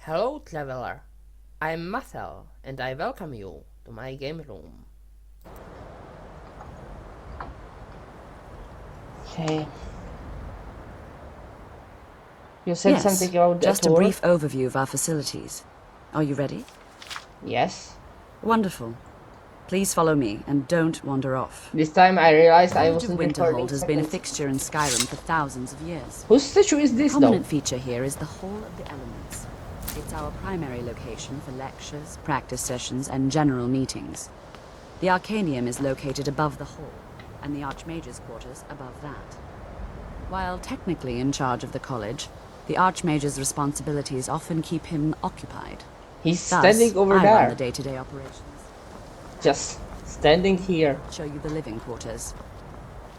Hello, traveler. I'm Mathel, and I welcome you to my game room. Okay. You said Yes, something about the just a tour? brief overview of our facilities. Are you ready? Yes. Wonderful. Please follow me and don't wander off. This time I realized The I Village of wasn't recording Winterhold has been a seconds. fixture in Skyrim for thousands of years. Whose statue is A this though? prominent feature here is the Hall of the Elements. It's our primary location for lectures, practice sessions, and general meetings. The Arcanium is located above the hall, and the Archmage's quarters above that. While technically in charge of the college, the Archmage's responsibilities often keep him occupied. He's Thus, standing over I run the there. day-to-day operations. Just standing here. Show you the living quarters.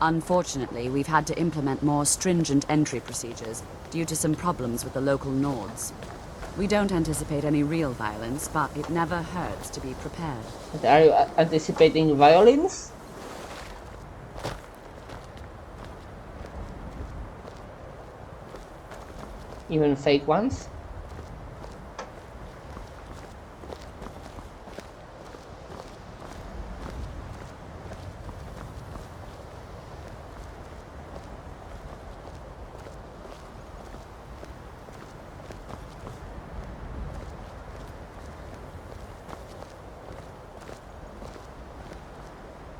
Unfortunately, we've had to implement more stringent entry procedures due to some problems with the local Nords. We don't anticipate any real violence, but it never hurts to be prepared. But are you anticipating violins? Even fake ones?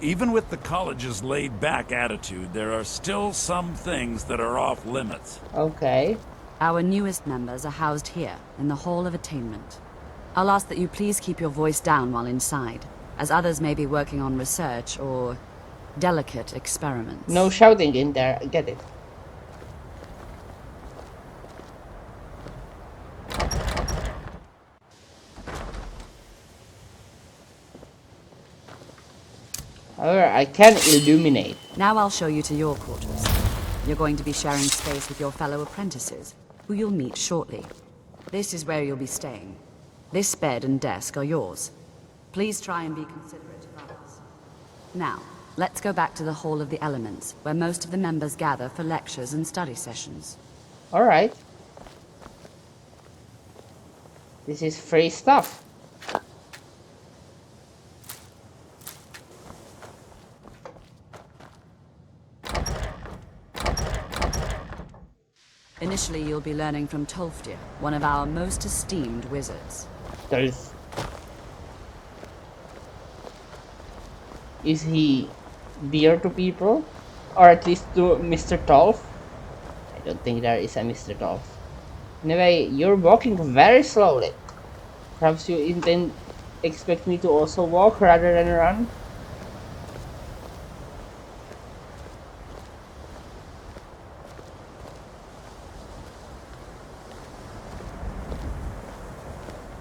Even with the college's laid-back attitude, there are still some things that are off limits. Okay. Our newest members are housed here, in the Hall of Attainment. I'll ask that you please keep your voice down while inside, as others may be working on research or delicate experiments. No shouting in there, I get it. However, I can illuminate. Now I'll show you to your quarters. You're going to be sharing space with your fellow apprentices, who you'll meet shortly. This is where you'll be staying. This bed and desk are yours. Please try and be considerate of others. Now, let's go back to the Hall of the Elements, where most of the members gather for lectures and study sessions. Alright. This is free stuff. Initially, you'll be learning from Tolfdir, one of our most esteemed wizards. Is he dear to people? Or at least to Mr. Tolf? I don't think there is a Mr. Tolf. Anyway, you're walking very slowly. Perhaps you expect me to also walk rather than run?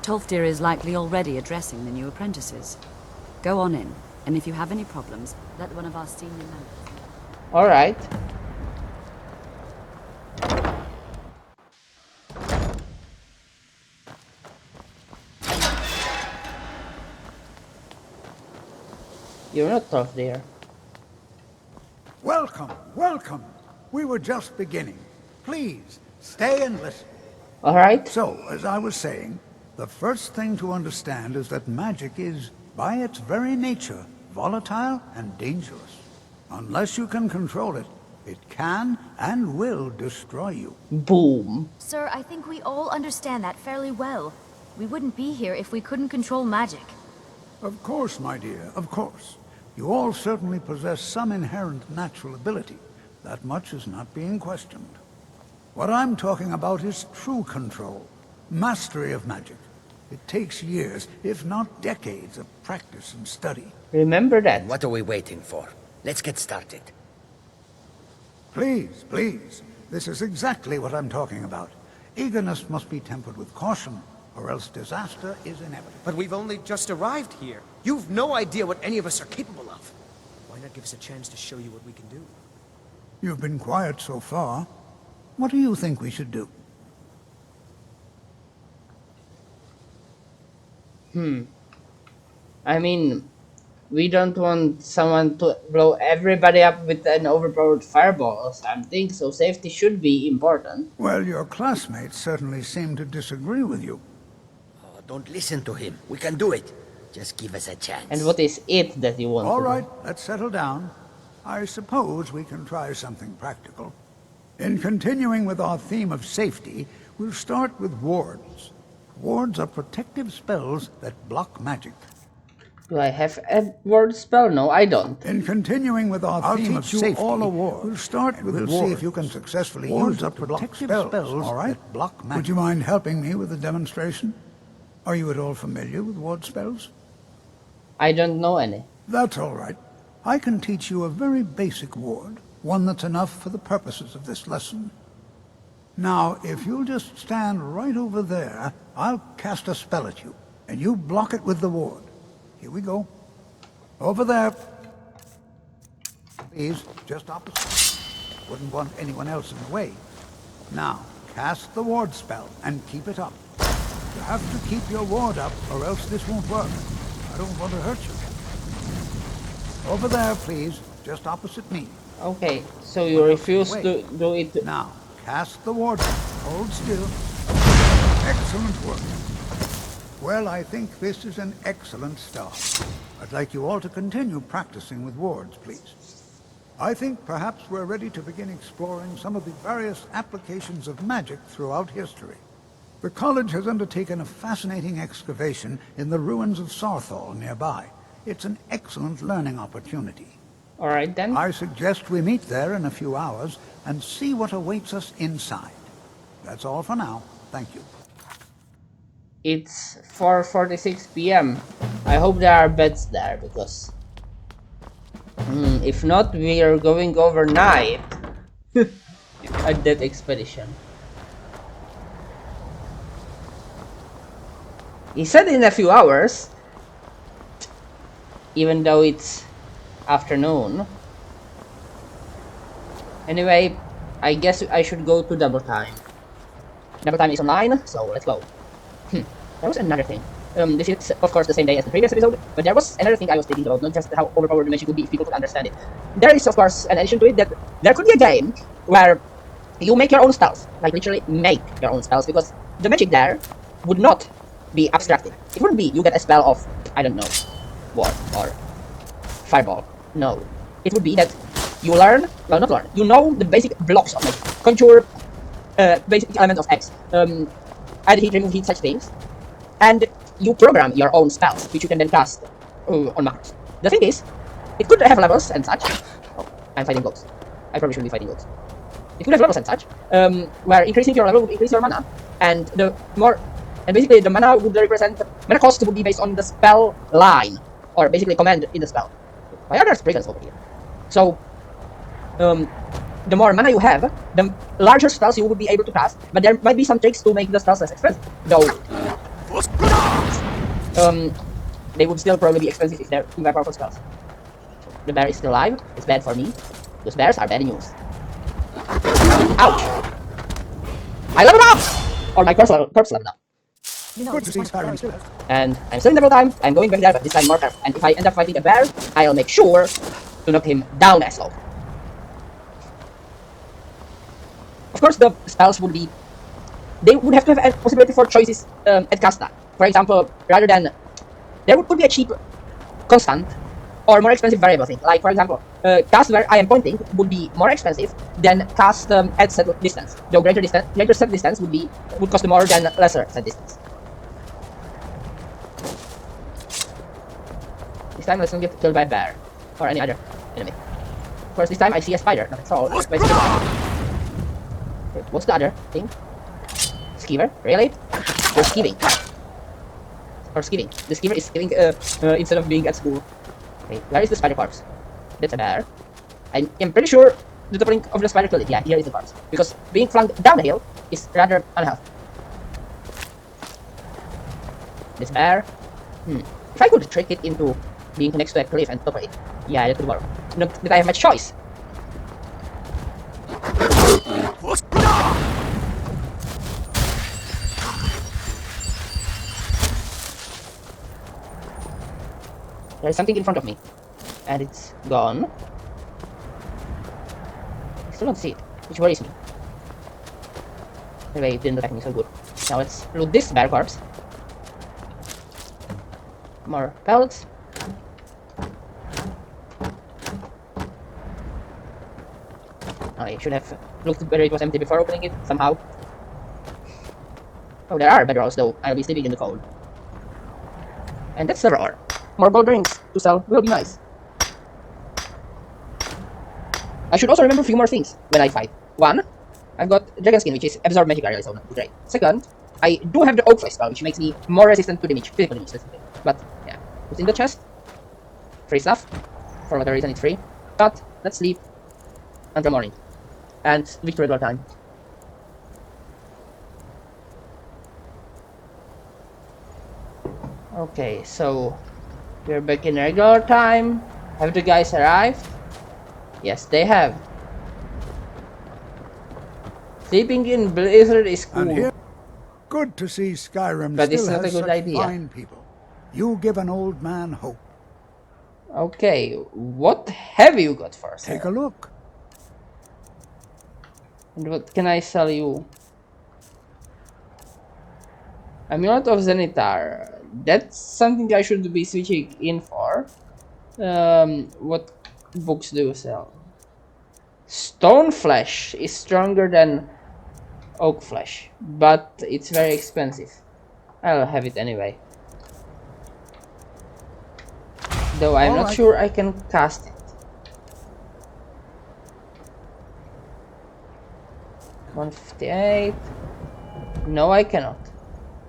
Tolfdir is likely already addressing the new apprentices. Go on in, and if you have any problems, let one of our senior members know. Alright. You're not tough there. Welcome, welcome. We were just beginning. Please, stay and listen. Alright. So, as I was saying, the first thing to understand is that magic is, by its very nature, volatile and dangerous. Unless you can control it, it can and will destroy you. Boom. Sir, I think we all understand that fairly well. We wouldn't be here if we couldn't control magic. Of course, my dear, of course. You all certainly possess some inherent natural ability. That much is not being questioned. What I'm talking about is true control, mastery of magic. It takes years, if not decades, of practice and study. Remember that. What are we waiting for? Let's get started. Please, please. This is exactly what I'm talking about. Eagerness must be tempered with caution, or else disaster is inevitable. But we've only just arrived here. You've no idea what any of us are capable of. Why not give us a chance to show you what we can do? You've been quiet so far. What do you think we should do? I mean, we don't want someone to blow everybody up with an overpowered fireball or something, so safety should be important. Well, your classmates certainly seem to disagree with you. don't listen to him. We can do it. Just give us a chance. And what is it that you want All to do? right, let's settle down. I suppose we can try something practical. In continuing with our theme of safety, we'll start with wards. Wards are protective spells that block magic. Do I have a word spell? No, I don't. In continuing with our theme of safety, we'll start with see if you can successfully use up protective spells all right? That block magic. Would you mind helping me with a demonstration? Are you at all familiar with ward spells? I don't know any. That's all right. I can teach you a very basic ward, one that's enough for the purposes of this lesson. Now, if you'll just stand right over there, I'll cast a spell at you, and you block it with the ward. Here we go. Over there. Please, just opposite. Wouldn't want anyone else in the way. Now, cast the ward spell and keep it up. You have to keep your ward up, or else this won't work. I don't want to hurt you. Over there, please, just opposite me. Okay, so you refuse to do it. Now, cast the ward. Hold still. Excellent work. Well, I think this is an excellent start. I'd like you all to continue practicing with wards, please. I think perhaps we're ready to begin exploring some of the various applications of magic throughout history. The college has undertaken a fascinating excavation in the ruins of Sarthal nearby. It's an excellent learning opportunity. All right, then. I suggest we meet there in a few hours and see what awaits us inside. That's all for now. Thank you. It's 4:46 p.m. I hope there are beds there, because if not, we are going overnight at that expedition. He said in a few hours, even though it's afternoon. Anyway, I guess I should go to double time. Double time is online, so let's go. There was another thing. This is, of course, the same day as the previous episode, but there was another thing I was thinking about, not just how overpowered the magic would be if people could understand it. There is, of course, an addition to it that there could be a game where you make your own spells, like literally make your own spells, because the magic there would not be abstracted. It wouldn't be you get a spell of, I don't know, ward or fireball. No. It would be that you learn, well, not learn, you know the basic blocks of magic. Conjure, basic elements of X, add heat, remove heat, such things, and you program your own spells, which you can then cast on markers. The thing is, it could have levels and such. Oh, I'm fighting ghosts. I probably shouldn't be fighting ghosts. It could have levels and such, where increasing your level would increase your mana, and basically the mana would represent, mana cost would be based on the spell line, or basically command in the spell. Why are there sprinkles over here? So, the more mana you have, the larger spells you will be able to cast, but there might be some tricks to make the spells less expensive. Though, they would still probably be expensive if they're very powerful spells. The bear is still alive. It's bad for me. Those bears are bad news. Ouch! I leveled up! Or my corpse leveled up. Good to see Skyrim still. And I'm still in double time. I'm going back there, but this time more careful. And if I end up fighting a bear, I'll make sure to knock him down as well. Of course, the spells would be... They would have to have a possibility for choices at casta. For example, rather than... There could be a cheap constant or more expensive variable thing. Like, for example, cast where I am pointing would be more expensive than cast at set distance. Though greater set distance would cost more than lesser set distance. This time, let's not get killed by a bear or any other enemy. Of course, this time I see a spider, not a troll. Wait, what's the other thing? Skeever? Really? You're skiving. Or skiving. The skeever is skiving instead of being at school. Okay, where is the spider corpse? That's a bear. I am pretty sure the toppling of the spider killed it. Yeah, here is the corpse. Because being flung down the hill is rather unhealthy. This bear. If I could trick it into being next to a cliff and topple it. Yeah, that could work. Not that I have much choice. There is something in front of me. And it's gone. I still don't see it, which worries me. Anyway, it didn't attack me so good. Now let's loot this bear corpse. More pellets. I should have looked whether it was empty before opening it, somehow. Oh, there are bedrolls, though. I'll be sleeping in the cold. And that's the roar. More gold rings to sell will be nice. I should also remember a few more things when I fight. One, I've got Dragon Skin, which is absorb magic area, so great. Second, I do have the Oak Flesh spell, which makes me more resistant to damage, physical damage, specifically. But, yeah. What's in the chest? Free stuff. For whatever reason, it's free. But, let's sleep until morning. And victory door time. Okay, so we're back in regular time. Have the guys arrived? Yes, they have. Sleeping in Blizzard is cool. And here, good to see Skyrim But it's still not a has good such idea. fine people. You give an old man hope. Okay, what have you got for us? Take a look. And what can I sell you? Amulet of Zenitar. That's something I should be switching in for. What books do you sell? Stone Flesh is stronger than Oak Flesh, but it's very expensive. I'll have it anyway. Though I'm not sure I can cast it. 158. No, I cannot.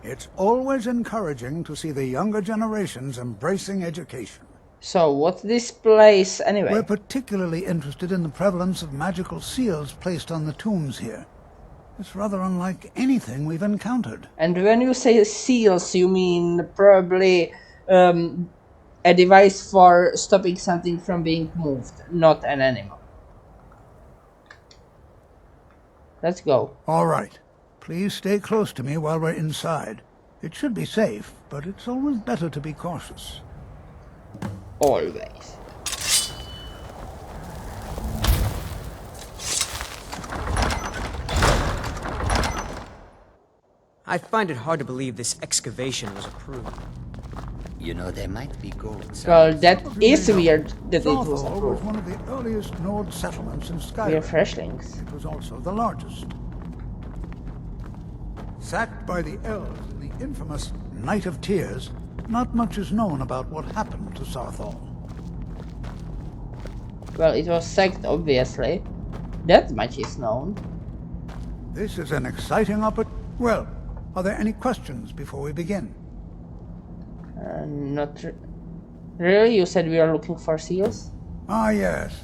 It's always encouraging to see the younger generations embracing education. So, what's this place anyway? We're particularly interested in the prevalence of magical seals placed on the tombs here. It's rather unlike anything we've encountered. And when you say seals, you mean probably a device for stopping something from being moved, not an animal. Let's go. All right. Please stay close to me while we're inside. It should be safe, but it's always better to be cautious. Always. I find it hard to believe this excavation was approved. You know, there might be gold. Well, that is weird that it was Draugr was approved. one of the earliest Nord settlements in Skyrim. We're freshlings. It was also the largest. Sacked by the elves in the infamous Night of Tears, not much is known about what happened to Sarthal. Well, it was sacked, obviously. That much is known. This is an exciting opportunity. Well, are there any questions before we begin? Really? You said we are looking for seals? Ah, yes.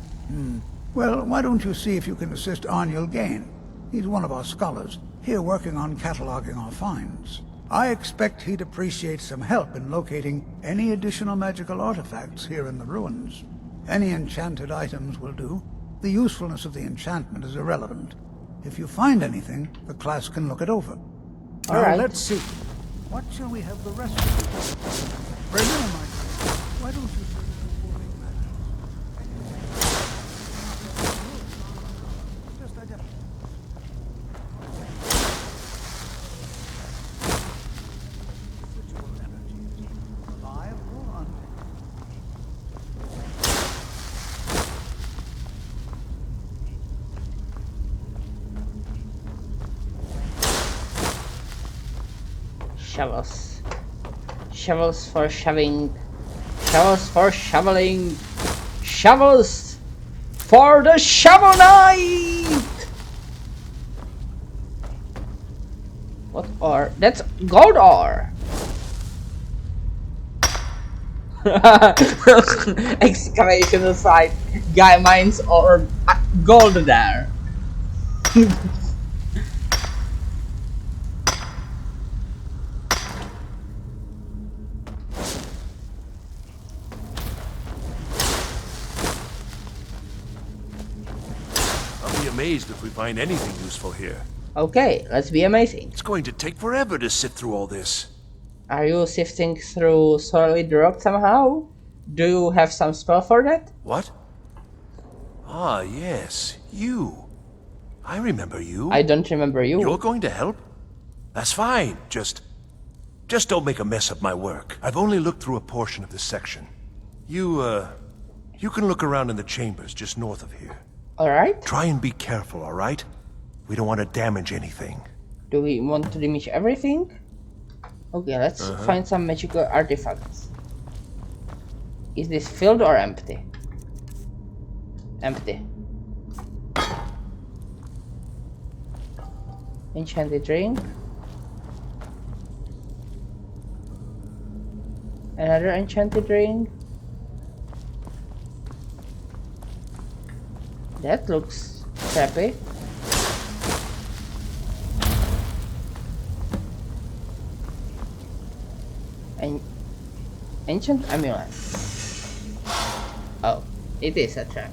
Well, why don't you see if you can assist Arniel Gain? He's one of our scholars, here working on cataloging our finds. I expect he'd appreciate some help in locating any additional magical artifacts here in the ruins. Any enchanted items will do. The usefulness of the enchantment is irrelevant. If you find anything, the class can look it over. Now, All right. let's see. What shall we have the rest of the Bring in, my dear. Why don't you say supporting matters? Just identify. Ritual energies, alive or undead. Shovels. Shovels for shoving. Shovels for shoveling. Shovels for the shovel knight! What ore? That's gold ore! Excavation site. Guy mines or gold there. I'll be amazed if we find anything useful here. Okay, let's be amazing. It's going to take forever to sift through all this. Are you sifting through solid rock somehow? Do you have some spell for that? What? Ah, yes, you. I remember you. I don't remember you. You're going to help? That's fine. Just Just don't make a mess of my work. I've only looked through a portion of this section. You can look around in the chambers just north of here. Alright. Try and be careful, alright? We don't want to damage anything. Do we want to damage everything? Okay, let's find some magical artifacts. Is this filled or empty? Empty. Enchanted ring. Another enchanted ring. That looks crappy. Ancient amulet. Oh, it is a trap.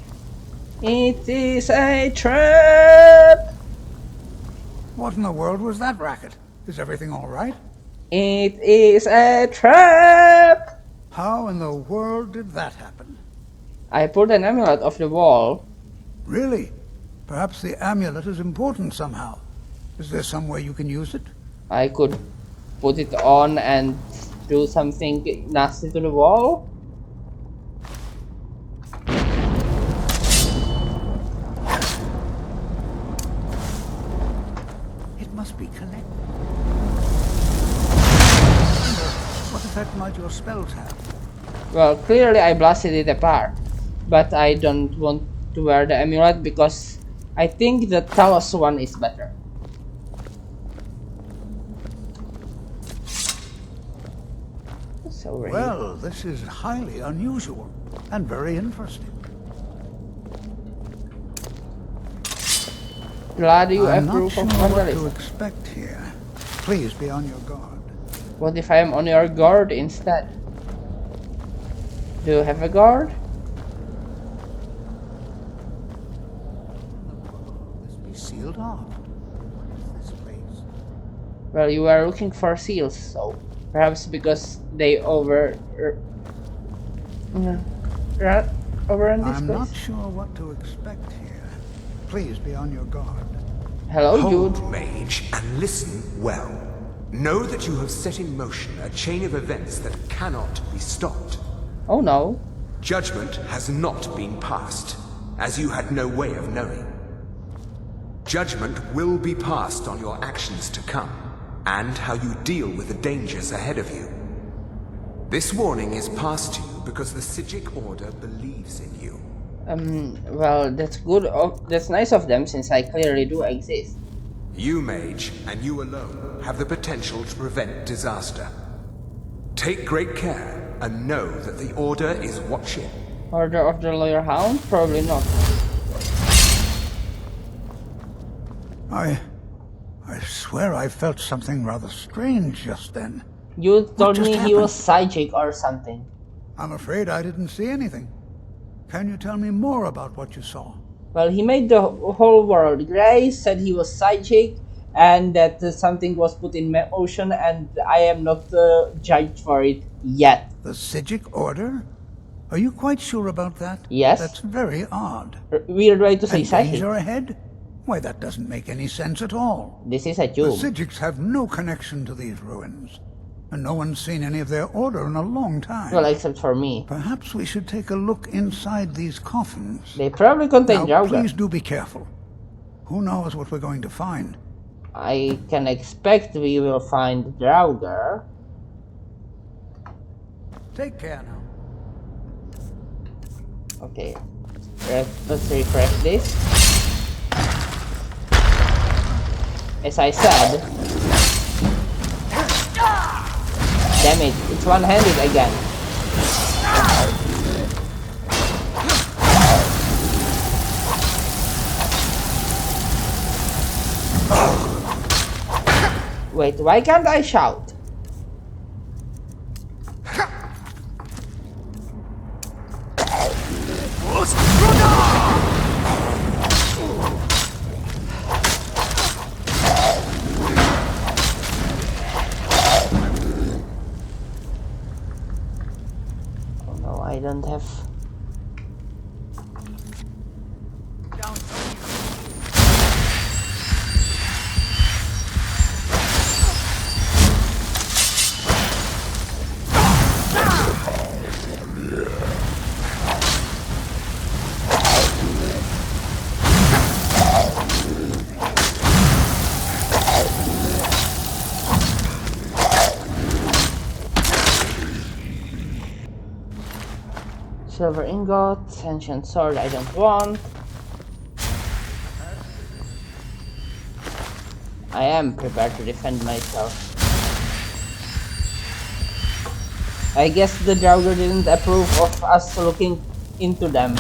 It is a trap! What in the world was that racket? Is everything all right? It is a trap! How in the world did that happen? I pulled an amulet off the wall. Really? Perhaps the amulet is important somehow. Is there some way you can use it? I could put it on and do something nasty to the wall. It must be connected. What effect might your spells have? Well, clearly I blasted it apart, but I don't want to wear the amulet because I think the Talos one is better. So well, this is highly unusual and very interesting. Glad you I'm not approve sure of what to vandalism. expect here. Please be on your guard. What if I am on your guard instead? Do you have a guard? This be sealed off. What is this place? Well, you are looking for seals, so perhaps because they overrun this I'm place. not sure what to expect here. Please be on your guard. Hello, Hold, Jude. mage, and listen well. Know that you have set in motion a chain of events that cannot be stopped. Oh no. Judgment has not been passed, as you had no way of knowing. Judgment will be passed on your actions to come, and how you deal with the dangers ahead of you. This warning is passed to you because the Psijic Order believes in you. Well, that's good. That's nice of them, since I clearly do exist. You, mage, and you alone, have the potential to prevent disaster. Take great care, and know that the Order is watching. Order of the Lawyer Hound? Probably not. I swear I felt something rather strange just then. You told just me he was Psijic or something. I'm afraid I didn't see anything. Can you tell me more about what you saw? Well, he made the whole world gray, said he was Psijic, and that something was put in motion, and I am not judged for it yet. The Psijic Order? Are you quite sure about that? Yes. That's very odd. Weird way to say And Psijic. danger ahead? Why, that doesn't make any sense at all. This is a The tube. Psijics have no connection to these ruins, and no one's seen any of their order in a long time. Well, except for me. Perhaps we should take a look inside these coffins. They probably contain Now, Draugr. please do be careful. Who knows what we're going to find? I can expect we will find Draugr. Take care now. Okay, let's refresh this. As I said, damn it, it's one-handed again. Wait, why can't I shout? Oh no, I don't have... Silver ingot, ancient sword I don't want. I am prepared to defend myself. I guess the Draugr didn't approve of us looking into them.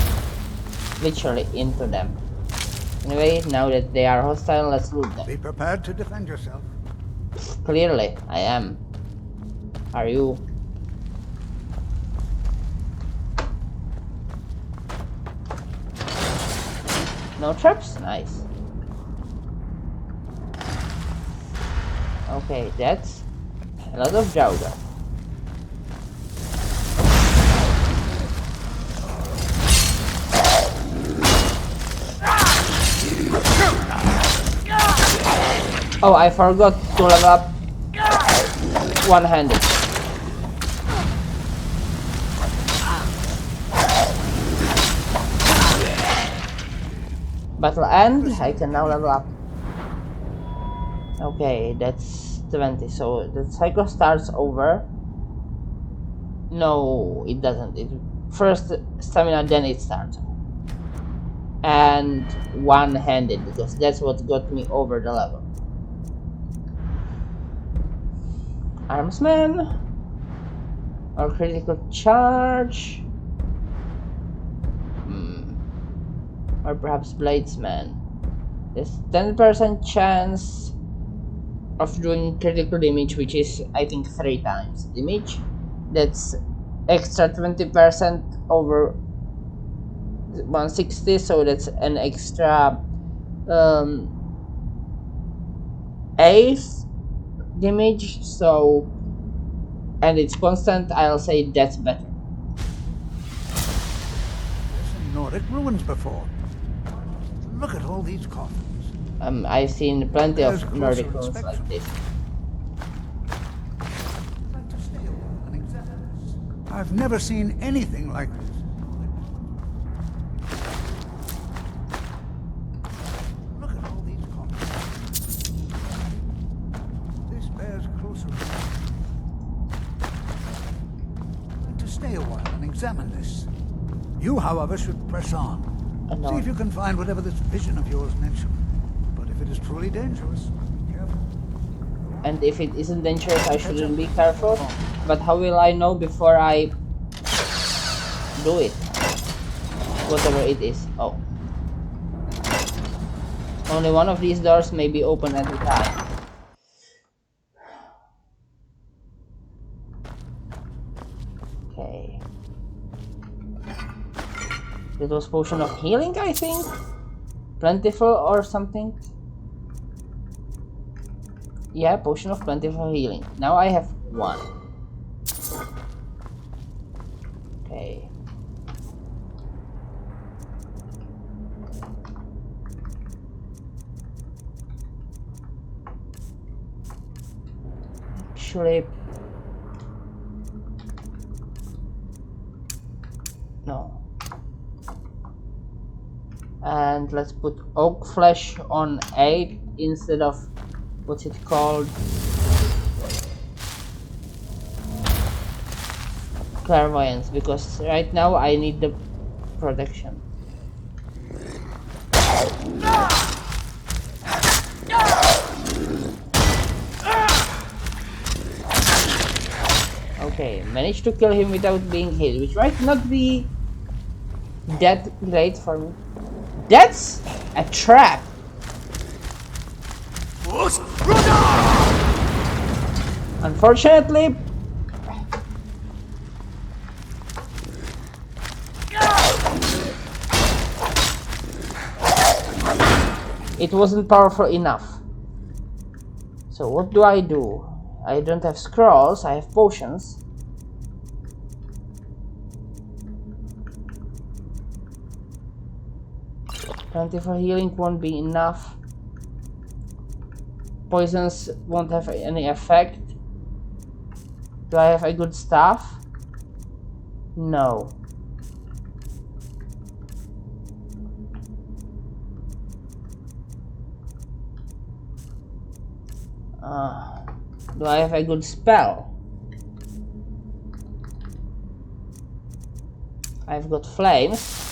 Literally into them. Anyway, now that they are hostile, let's loot them. Be prepared to defend yourself. Clearly, I am. Are you? No traps? Nice. Okay, that's a lot of Draugr. Oh, I forgot to level up one-handed. Battle end, I can now level up. Okay, that's 20, so the cycle starts over. No, it doesn't. It first stamina, then it starts. And one-handed, because that's what got me over the level. Armsman or critical charge, or perhaps bladesman. There's 10% chance of doing critical damage, which is I think 3 times damage. That's extra 20% over 160, so that's an extra 8 damage, so, and it's constant. I'll say that's better. There's some Nordic ruins before. Look at all these coffins. I've seen plenty There's of closer Nordic ruins inspection. like this. I'd like to stay a while and examine this. I've never seen anything like this. Look at all these coffins. This bears closer. I'd like to stay a while and examine this. You, however, should press on. See if you can find whatever this vision of yours mentioned. But if it is truly dangerous, be careful. And if it isn't dangerous, I shouldn't be careful. But how will I know before I do it? Whatever it is. Oh. Only one of these doors may be open at a time. Okay. It was potion of healing, I think? Plentiful or something? Yeah, potion of plentiful healing. Now I have 1. Okay. Actually, no. And let's put oak flesh on 8 instead of what's it called, clairvoyance, because right now I need the protection. Okay, managed to kill him without being hit, which might not be that great for me. That's a trap. Unfortunately, it wasn't powerful enough. So what do? I don't have scrolls, I have potions. Plentiful healing won't be enough. Poisons won't have any effect. Do I have a good staff? No. Do I have a good spell? I've got flames.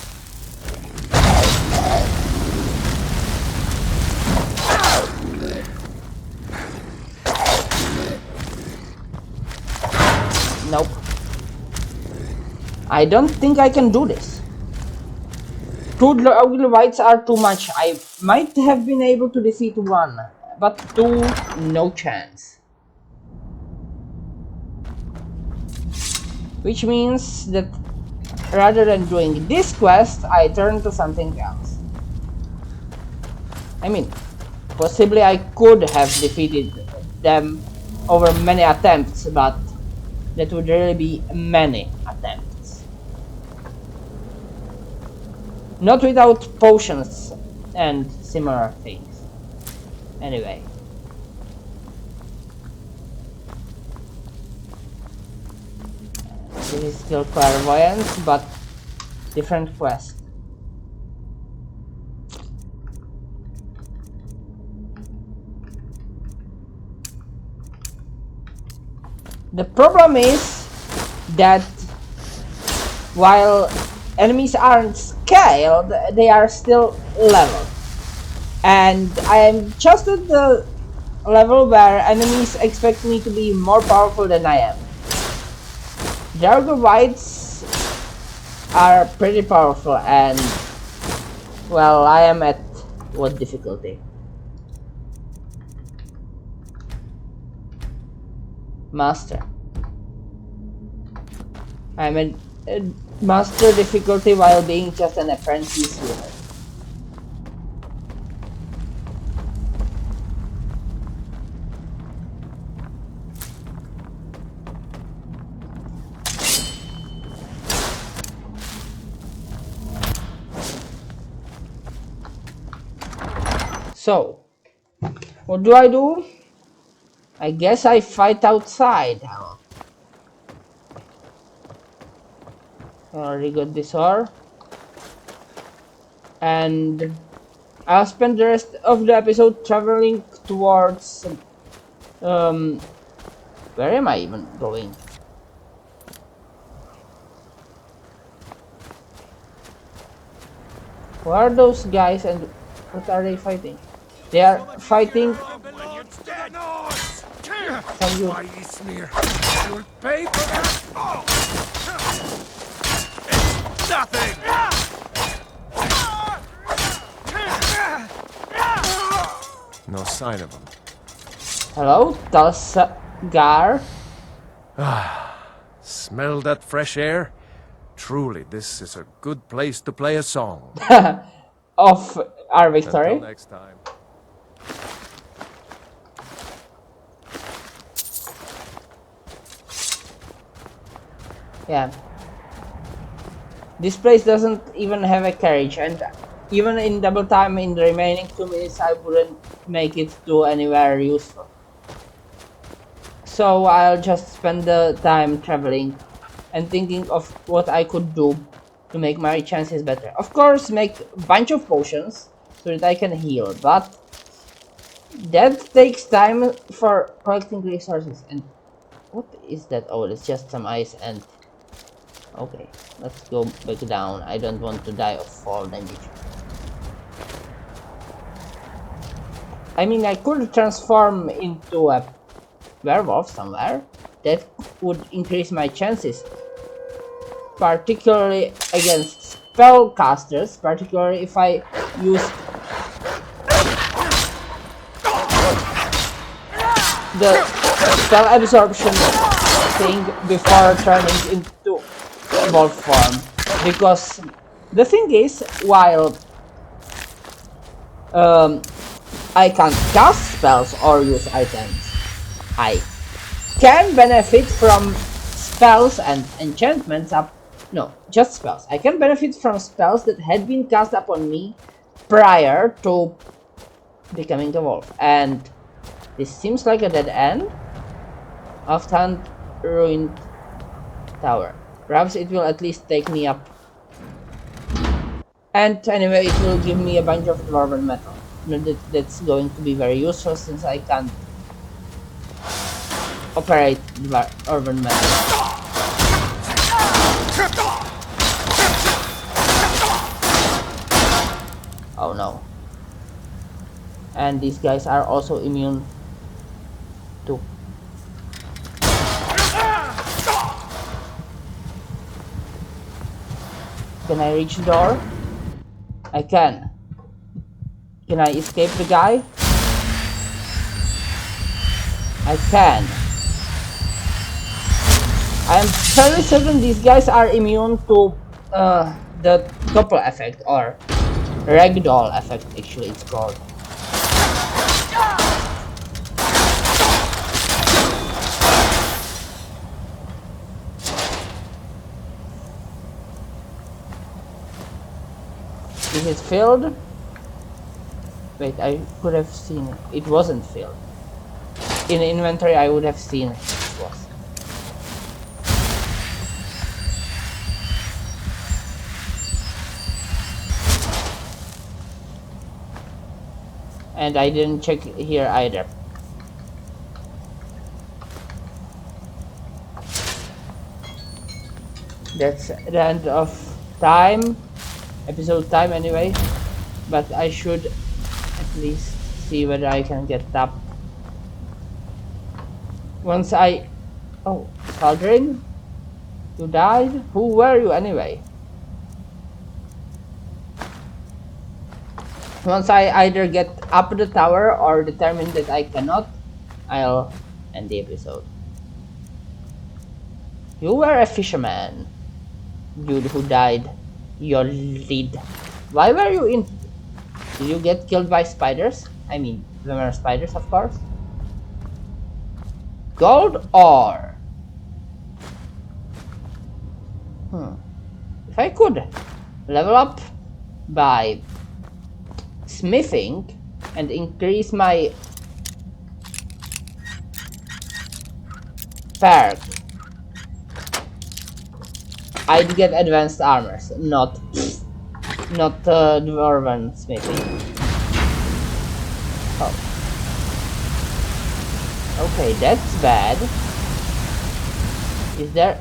Nope. I don't think I can do this. 2 Draugr whites are too much. I might have been able to defeat 1, but 2, no chance. Which means that rather than doing this quest, I turn to something else. I mean, possibly I could have defeated them over many attempts, but that would really be many attempts. Not without potions and similar things. Anyway. This is still clairvoyance, but different quest. The problem is that while enemies aren't scaled, they are still leveled. And I am just at the level where enemies expect me to be more powerful than I am. Draugr whites are pretty powerful, and well, I am at what difficulty? Master. I'm at master difficulty while being just an apprentice healer. So, what do? I guess I fight outside. I already got this ore. And I'll spend the rest of the episode traveling towards... where am I even going? Who are those guys and what are they fighting? They are fighting... Can you... You'll pay for that. It's nothing. No sign of him. Hello, Draugr. Smell that fresh air? Truly, this is a good place to play a song. Of our victory. Until next time. Yeah. This place doesn't even have a carriage, and even in double time in the remaining 2 minutes I wouldn't make it to anywhere useful. So I'll just spend the time traveling and thinking of what I could do to make my chances better. Of course, make a bunch of potions so that I can heal, but that takes time for collecting resources. And what is that? Oh, it's just some ice and... Okay, let's go back down. I don't want to die of fall damage. I mean, I could transform into a werewolf somewhere. That would increase my chances. Particularly against spellcasters, particularly if I use the spell absorption thing before turning into wolf form. Because the thing is, while I can't cast spells or use items, I can benefit from spells and enchantments no, just spells. I can benefit from spells that had been cast upon me prior to becoming a wolf. And this seems like a dead end. Off-hand ruined tower. Perhaps it will at least take me up. And anyway, it will give me a bunch of dwarven metal. That's going to be very useful since I can't operate dwarven metal. Oh no. And these guys are also immune to. Can I reach the door? I can. Can I escape the guy? I can. I am fairly certain these guys are immune to the couple effect, or ragdoll effect actually it's called. Is it filled? Wait, I could have seen it. It wasn't filled. In the inventory I would have seen it was. And I didn't check here either. That's the end of time. Episode time anyway. But I should at least see whether I can get up. Once I... Oh, Cauldron? You died? Who were you anyway? Once I either get up the tower or determine that I cannot, I'll end the episode. You were a fisherman. Dude who died. Your lead. Why were you in... Did you get killed by spiders? I mean, there were spiders, of course. Gold ore. If I could level up by smithing and increase my perk, I'd get advanced armors, not dwarven smithing. Oh. Okay, that's bad. Is there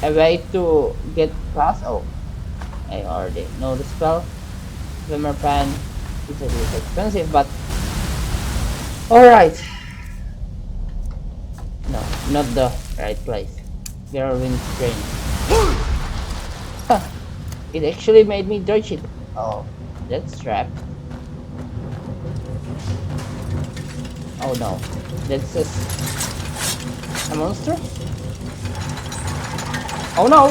a way to get past? Oh, I already know the spell. Swimmer pan is a little expensive, but alright. No, not the right place. Whirlwind strange. Huh. It actually made me dodge it. Oh, that's trapped. Oh no, that's just a monster? Oh no!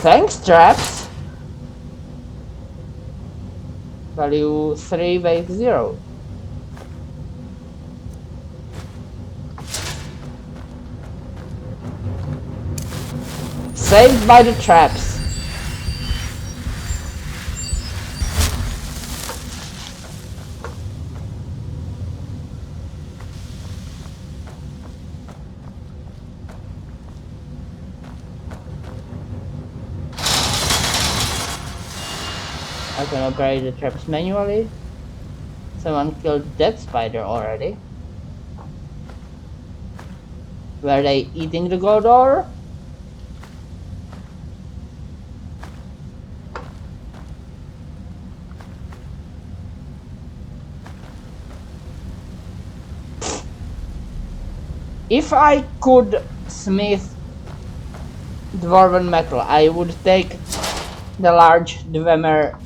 Thanks, traps! Value 3 by 0. Saved by the traps. I can operate the traps manually. Someone killed that spider already. Were they eating the gold ore? If I could smith dwarven metal, I would take the large Dwemer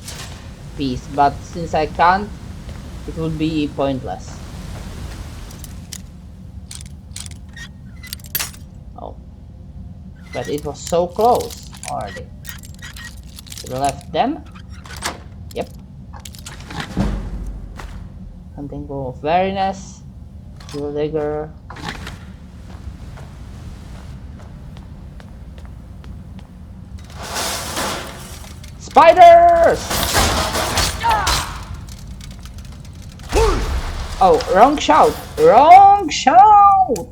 piece, but since I can't, it would be pointless. Oh, but it was so close already. To the left, them. Yep. Hunting bow of wariness, jewel digger. Spiders! Oh, wrong shout! Wrong shout!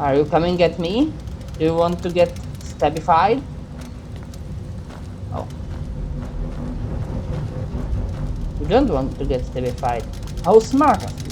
Are you coming at me? Do you want to get stabified? Oh. You don't want to get stabified. How smart of you.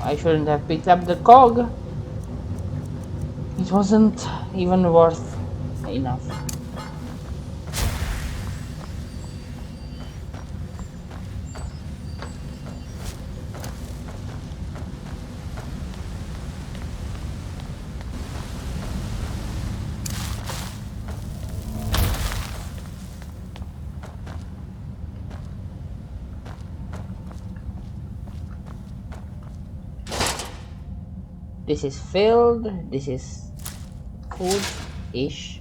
I shouldn't have picked up the cog. It wasn't even worth enough. This is filled, this is food-ish.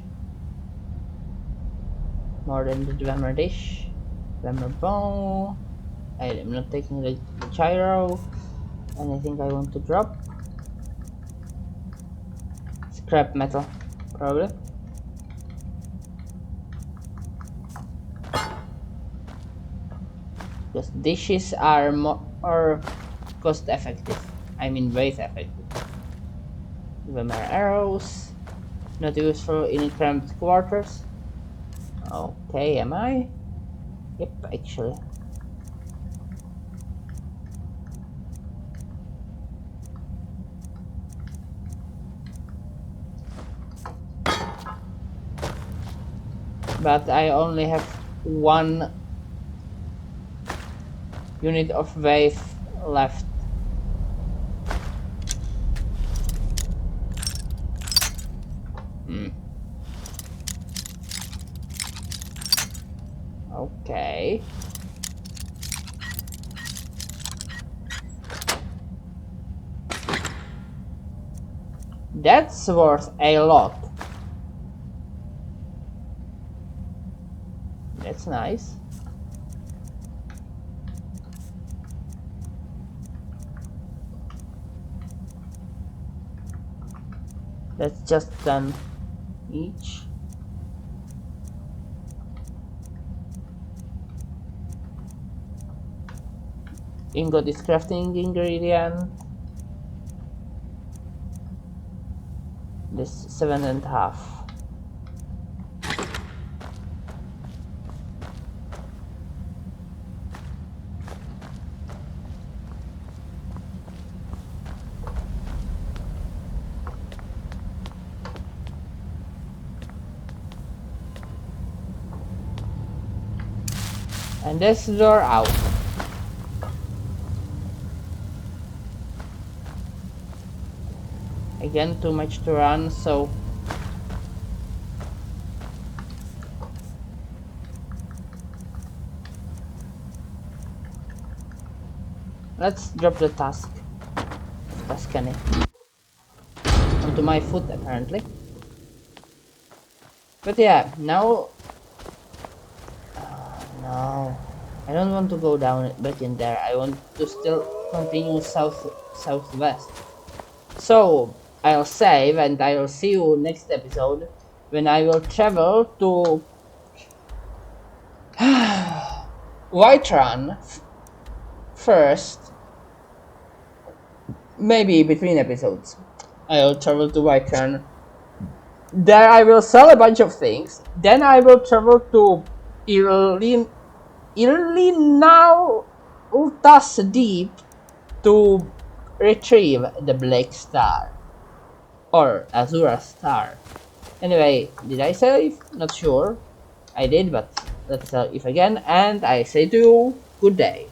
More than the Draugr dish. Draugr bone. I am not taking the gyro. Anything I want to drop? Scrap metal, probably. Because dishes are more cost effective. I mean weight effective. Draugr arrows, not useful in cramped quarters. Okay, am I? Yep, actually. But I only have one unit of weight left. Okay. That's worth a lot. That's nice. That's just 10 each. Ingot is crafting ingredient. This 7.5. And this door out. Again, too much to run, so let's drop the task. Tuscany. Onto my foot, apparently. But yeah, now... no. I don't want to go down back in there. I want to still continue southwest. So, I'll save and I'll see you next episode when I will travel to Whiterun first. Maybe between episodes. I'll travel to Whiterun. There I will sell a bunch of things. Then I will travel to now Ultas Deep to retrieve the Black Star. Or Azura Star. Anyway, did I save? Not sure. I did, but let's save again. And I say to you, good day.